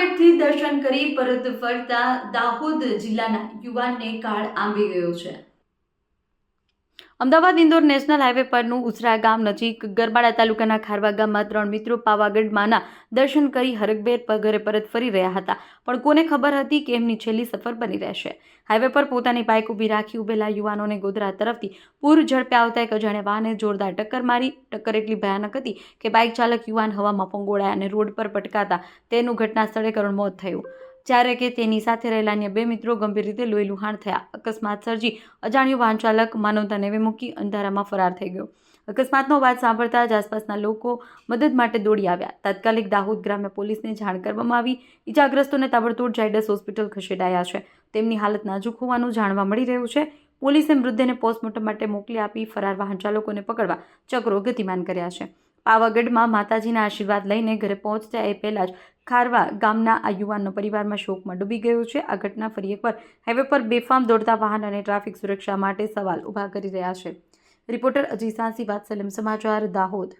પાવાગઢથી દર્શન કરી પરત ફરતા દાહોદ જિલ્લાના યુવાનને કાળ આંબી ગયો છે। અમદાવાદ ઇન્દોર નેશનલ હાઈવે પરનું ઉસરા ગામ નજીક ગરબાડા તાલુકાના ખારવા ગામમાં 3 મિત્રો પાવાગઢમાંના દર્શન કરી હરખભેર ઘરે પરત ફરી રહ્યા હતા, પણ કોને ખબર હતી કે એમની છેલ્લી સફર બની રહેશે। હાઈવે પર પોતાની બાઇક ઊભી રાખી ઉભેલા યુવાનોને ગોધરા તરફથી પૂર ઝડપે આવતા એક અજાણ્યા વાહને જોરદાર ટક્કર મારી। ટક્કર એટલી ભયાનક હતી કે બાઇક ચાલક યુવાન હવામાં ફંગોળાયા અને રોડ પર પટકાતા તેનું ઘટના સ્થળે કરુણ મોત થયું, જ્યારે કે તેની સાથે રહેલા અન્ય 2 મિત્રો ગંભીર રીતે લોહી લુહાણ થયા। અકસ્માત સર્જી અજાણ્યો વાહન ચાલક માનવતા નેવે મૂકી અંધારામાં ફરાર થઈ ગયો। અકસ્માતનો અવાજ સાંભળતા જ આસપાસના લોકો મદદ માટે દોડી આવ્યા। તાત્કાલિક દાહોદ ગ્રામ્ય પોલીસને જાણ કરવામાં આવી। ઇજાગ્રસ્તોને તાબડતોડ ઝાયડસ હોસ્પિટલ ખસેડાયા છે। તેમની હાલત નાજુક હોવાનું જાણવા મળી રહ્યું છે। પોલીસે મૃતદેહને પોસ્ટમોર્ટમ માટે મોકલી આપી ફરાર વાહન ચાલકોને પકડવા ચક્રો ગતિમાન કર્યા છે। પાવાગઢમાં માતાજીના આશીર્વાદ લઈને ઘરે પહોંચતા એ પહેલા જ ખારવા ગામના આ યુવાનનો પરિવારમાં શોકમાં ડૂબી ગયો છે। આ ઘટના ફરી એકવાર હાઈવે પર બેફામ દોડતા વાહન અને ટ્રાફિક સુરક્ષા માટે સવાલ ઊભા કરી રહ્યા છે। રિપોર્ટર અજય સાંસી, વાત્સલ્યમ સમાચાર, દાહોદ।